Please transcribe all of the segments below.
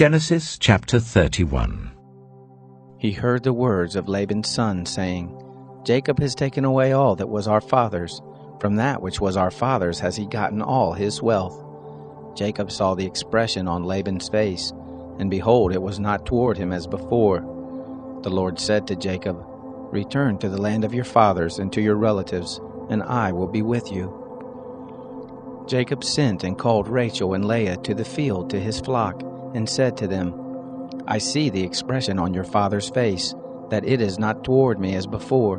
Genesis chapter 31. He heard the words of Laban's son, saying, Jacob has taken away all that was our father's. From that which was our father's has he gotten all his wealth. Jacob saw the expression on Laban's face, and behold, it was not toward him as before. The Lord said to Jacob, Return to the land of your fathers and to your relatives, and I will be with you. Jacob sent and called Rachel and Leah to the field to his flock, and said to them, I see the expression on your father's face, that it is not toward me as before,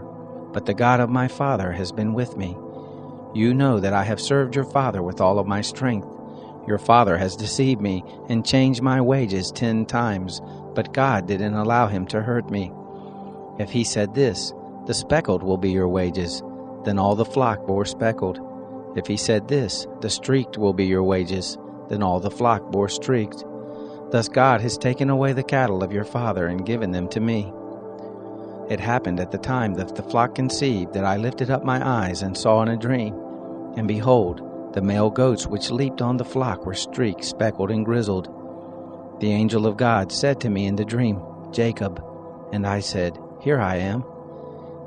but the God of my father has been with me. You know that I have served your father with all of my strength. Your father has deceived me and changed my wages 10 times, but God didn't allow him to hurt me. If he said this, the speckled will be your wages, then all the flock bore speckled. If he said this, the streaked will be your wages, then all the flock bore streaked. Thus God has taken away the cattle of your father and given them to me. It happened at the time that the flock conceived that I lifted up my eyes and saw in a dream, and behold, the male goats which leaped on the flock were streaked, speckled, and grizzled. The angel of God said to me in the dream, Jacob. And I said, Here I am.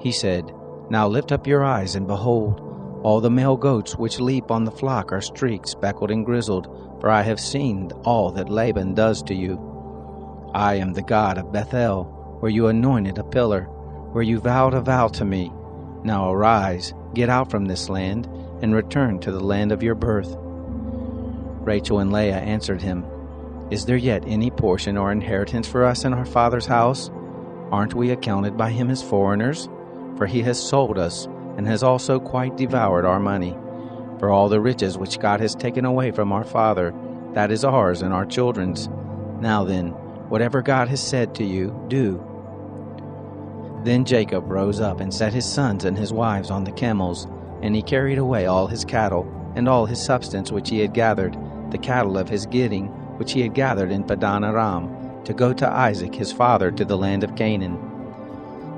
He said, Now lift up your eyes, and behold, all the male goats which leap on the flock are streaked, speckled, and grizzled, for I have seen all that Laban does to you. I am the God of Bethel, where you anointed a pillar, where you vowed a vow to me. Now arise, get out from this land, and return to the land of your birth. Rachel and Leah answered him, Is there yet any portion or inheritance for us in our father's house? Aren't we accounted by him as foreigners? For he has sold us, and has also quite devoured our money. For all the riches which God has taken away from our father, that is ours and our children's. Now then, whatever God has said to you, do. Then Jacob rose up and set his sons and his wives on the camels, and he carried away all his cattle, and all his substance which he had gathered, the cattle of his getting, which he had gathered in Padan Aram, to go to Isaac his father to the land of Canaan.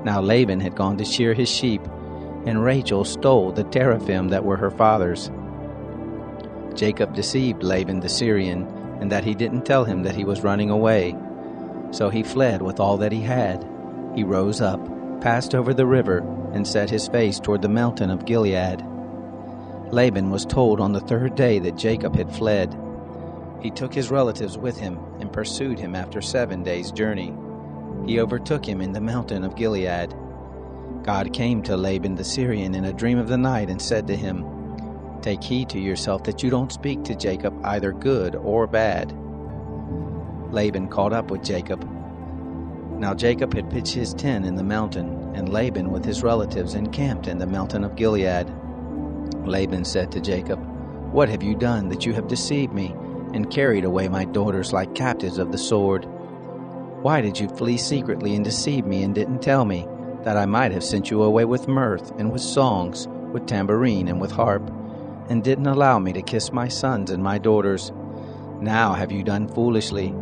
Now Laban had gone to shear his sheep, and Rachel stole the teraphim that were her father's. Jacob deceived Laban the Syrian, and that he didn't tell him that he was running away. So he fled with all that he had. He rose up, passed over the river, and set his face toward the mountain of Gilead. Laban was told on the 3rd day that Jacob had fled. He took his relatives with him and pursued him after 7 days' journey. He overtook him in the mountain of Gilead. God came to Laban the Syrian in a dream of the night and said to him, Take heed to yourself that you don't speak to Jacob either good or bad. Laban caught up with Jacob. Now Jacob had pitched his tent in the mountain, and Laban with his relatives encamped in the mountain of Gilead. Laban said to Jacob, What have you done that you have deceived me, and carried away my daughters like captives of the sword? Why did you flee secretly and deceive me and didn't tell me, that I might have sent you away with mirth, and with songs, with tambourine, and with harp, and didn't allow me to kiss my sons and my daughters? Now have you done foolishly.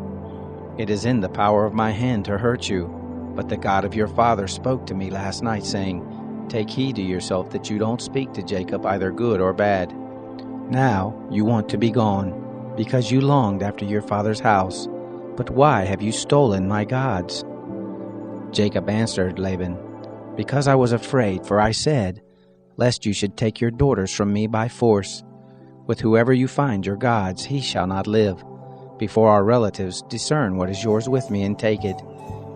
It is in the power of my hand to hurt you, but the God of your father spoke to me last night, saying, Take heed to yourself that you don't speak to Jacob either good or bad. Now you want to be gone, because you longed after your father's house. But why have you stolen my gods? Jacob answered Laban, Because I was afraid, for I said, Lest you should take your daughters from me by force. With whoever you find your gods, he shall not live. Before our relatives, discern what is yours with me and take it.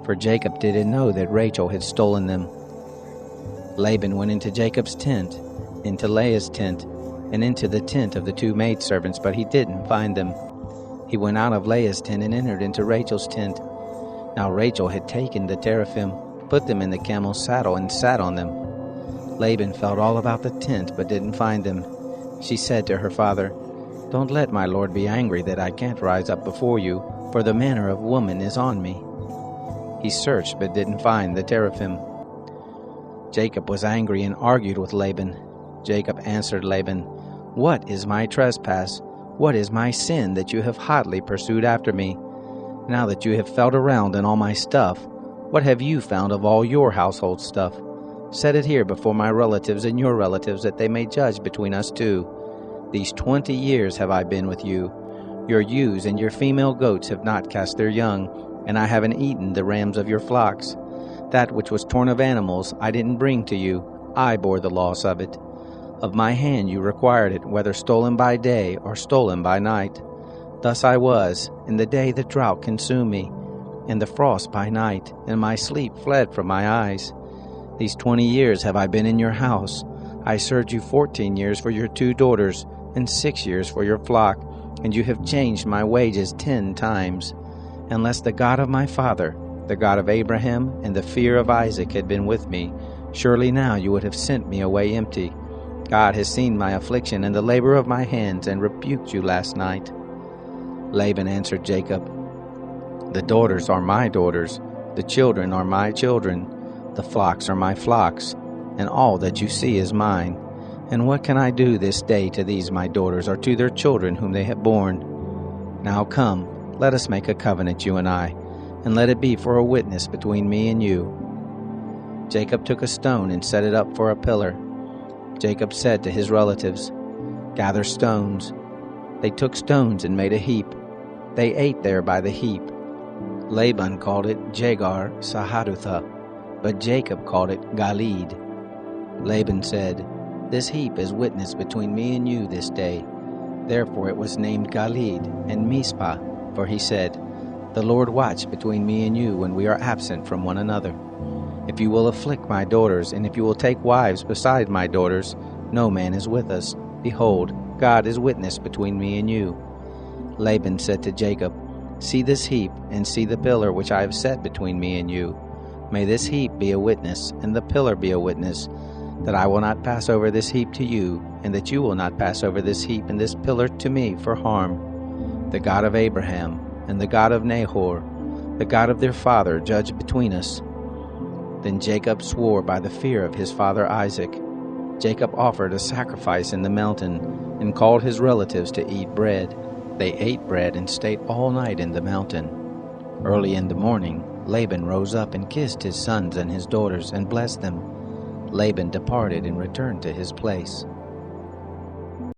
For Jacob didn't know that Rachel had stolen them. Laban went into Jacob's tent, into Leah's tent, and into the tent of the 2 maidservants, but he didn't find them. He went out of Leah's tent and entered into Rachel's tent. Now Rachel had taken the teraphim, put them in the camel's saddle, and sat on them. Laban felt all about the tent, but didn't find them. She said to her father, Don't let my lord be angry that I can't rise up before you, for the manner of woman is on me. He searched, but didn't find the teraphim. Jacob was angry and argued with Laban. Jacob answered Laban, What is my trespass? What is my sin that you have hotly pursued after me? Now that you have felt around in all my stuff, what have you found of all your household stuff? Set it here before my relatives and your relatives, that they may judge between us two. These 20 years have I been with you. Your ewes and your female goats have not cast their young, and I haven't eaten the rams of your flocks. That which was torn of animals I didn't bring to you, I bore the loss of it. Of my hand you required it, whether stolen by day or stolen by night. Thus I was, in the day the drought consumed me, and the frost by night, and my sleep fled from my eyes. These 20 years have I been in your house. I served you 14 years for your 2 daughters, and 6 years for your flock, and you have changed my wages 10 times. Unless the God of my father, the God of Abraham, and the fear of Isaac had been with me, surely now you would have sent me away empty. God has seen my affliction and the labor of my hands, and rebuked you last night. Laban answered Jacob, The daughters are my daughters, the children are my children, the flocks are my flocks, and all that you see is mine. And what can I do this day to these my daughters, or to their children whom they have borne? Now come, let us make a covenant, you and I, and let it be for a witness between me and you. Jacob took a stone and set it up for a pillar. Jacob said to his relatives, Gather stones. They took stones and made a heap. They ate there by the heap. Laban called it Jegar Sahadutha, but Jacob called it Galeed. Laban said, This heap is witness between me and you this day. Therefore it was named Galeed and Mizpah, for he said, The Lord watch between me and you when we are absent from one another. If you will afflict my daughters, and if you will take wives beside my daughters, no man is with us. Behold, God is witness between me and you. Laban said to Jacob, See this heap, and see the pillar which I have set between me and you. May this heap be a witness, and the pillar be a witness, that I will not pass over this heap to you, and that you will not pass over this heap and this pillar to me for harm. The God of Abraham, and the God of Nahor, the God of their father, judge between us. Then Jacob swore by the fear of his father Isaac. Jacob offered a sacrifice in the mountain, and called his relatives to eat bread. They ate bread and stayed all night in the mountain. Early in the morning, Laban rose up and kissed his sons and his daughters, and blessed them. Laban departed and returned to his place.